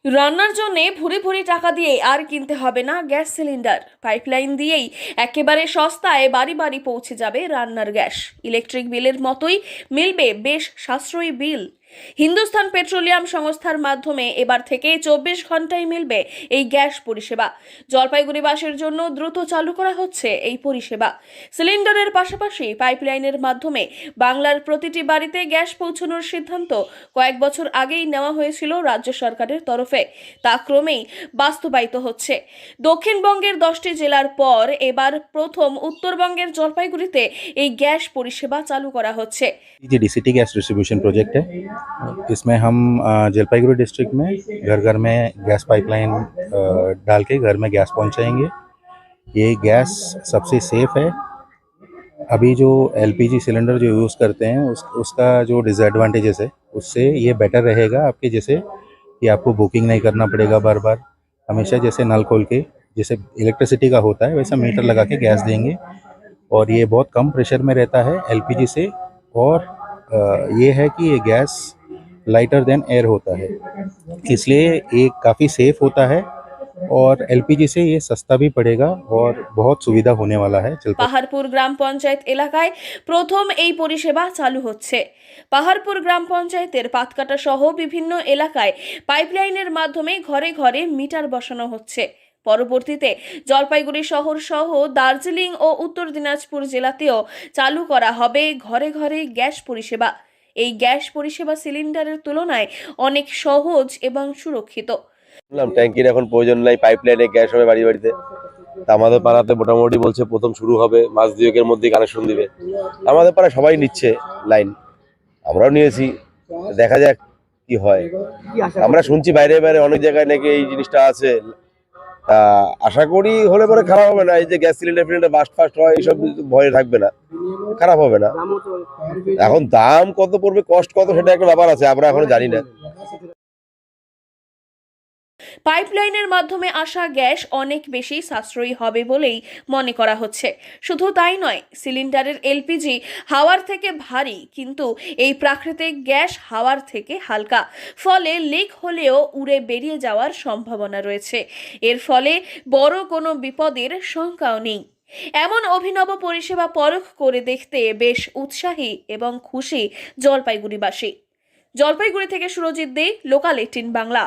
রান্নার জন্য ভুরি ভুরি টাকা দিয়ে আর কিনতে হবে না গ্যাস সিলিন্ডার। পাইপলাইন দিয়েই একেবারে সস্তায় বাড়ি বাড়ি পৌঁছে যাবে রান্নার গ্যাস। ইলেকট্রিক বিলের মতোই মিলবে বেশ সাশ্রয়ী বিল। হিন্দুস্তান পেট্রোলিয়াম সংস্থার মাধ্যমে এবার থেকে 24 ঘন্টায় মিলবে এই গ্যাস পরিষেবা। জলপাইগুড়িবাসীর জন্য দ্রুত চালু করা হচ্ছে এই পরিষেবা। সিলিন্ডারের পাশাপাশি পাইপলাইনের মাধ্যমে বাংলার প্রতিটি বাড়িতে গ্যাস পৌঁছানোর সিদ্ধান্ত কয়েক বছর আগেই নেওয়া হয়েছিল রাজ্য সরকারের তরফে। তা ক্রমেই বাস্তবায়িত হচ্ছে। দক্ষিণবঙ্গের 10টি জেলার পর এবার প্রথম উত্তরবঙ্গের জলপাইগুড়িতে এই গ্যাস পরিষেবা চালু করা হচ্ছে। ये डीसीटी गैस डिस्ट्रीब्यूशन प्रोजेक्ट है। इसमें हम जलपाईगुड़ी डिस्ट्रिक्ट में घर घर में गैस पाइपलाइन डाल के घर में गैस पहुंचाएंगे। ये गैस सबसे सेफ है। अभी जो एलपीजी सिलेंडर जो यूज़ करते हैं उसका जो डिसएडवांटेजेस है उससे ये बेटर रहेगा आपके, जैसे कि आपको बुकिंग नहीं करना पड़ेगा बार बार। हमेशा जैसे नल खोल के जैसे इलेक्ट्रिसिटी का होता है वैसा मीटर लगा के गैस देंगे, और ये बहुत कम प्रेशर में रहता है एलपीजी से। और ये है कि ये गैस लाइटर देन एयर होता है, इसलिए ये काफ़ी सेफ होता है। और एलपीजी से ये सस्ता भी पड़ेगा और बहुत सुविधा होने वाला है। পাহাড়পুর গ্রাম পঞ্চায়েত এলাকায় প্রথম এই পরিষেবা চালু হচ্ছে। পাহাড়পুর গ্রাম পঞ্চায়েতের পাতকাটা সহ বিভিন্ন এলাকায় পাইপলাইনের মাধ্যমে ঘরে ঘরে মিটার বসানো হচ্ছে। পরবর্তীতে জলপাইগুড়ি শহর সহ দার্জিলিং ও উত্তর দিনাজপুর জেলাতেও চালু করা হবে ঘরে ঘরে গ্যাস পরিষেবা। এই গ্যাস পরিষেবা সিলিন্ডারের তুলনায় অনেক সহজ এবং সুরক্ষিত। ট্যাঙ্কির এখন প্রয়োজন নাই, পাইপলাইনে গ্যাস হবে বাড়ি বাড়িতে। তা আমাদের পাড়াতে মোটামুটি বলছে প্রথম শুরু হবে, মাস দুয়েকের মধ্যেই কানেকশন দিবে। আমাদের পাড়ায় সবাই নিচ্ছে লাইন, আমরাও নিয়েছি, দেখা যাক কি হয়। আমরা শুনছি বাইরে বাইরে অনেক জায়গায় নাকি এই জিনিসটা আছে। তা আশা করি হলে পরে খারাপ হবে না। এই যে গ্যাস সিলিন্ডার ফিলিন্ডার বাস্ট ফাস্ট হয় এইসব ভয় থাকবে না, খারাপ হবে না। এখন দাম কত পড়বে, কষ্ট কত, সেটা একটা ব্যাপার আছে, আমরা এখন জানি না। পাইপলাইনের মাধ্যমে আসা গ্যাস অনেক বেশি সাশ্রয়ী হবে বলেই মনে করা হচ্ছে। শুধু তাই নয়, সিলিন্ডারের এলপিজি হাওয়ার থেকে ভারী, কিন্তু এই প্রাকৃতিক গ্যাস হাওয়ার থেকে হালকা। ফলে লিক হলেও উড়ে বেরিয়ে যাওয়ার সম্ভাবনা রয়েছে। এর ফলে বড় কোনো বিপদের শঙ্কাও নেই। এমন অভিনব পরিষেবা পরখ করে দেখতে বেশ উৎসাহী এবং খুশি জলপাইগুড়িবাসী। জলপাইগুড়ি থেকে সুরজিৎ দে, লোকাল 18 বাংলা।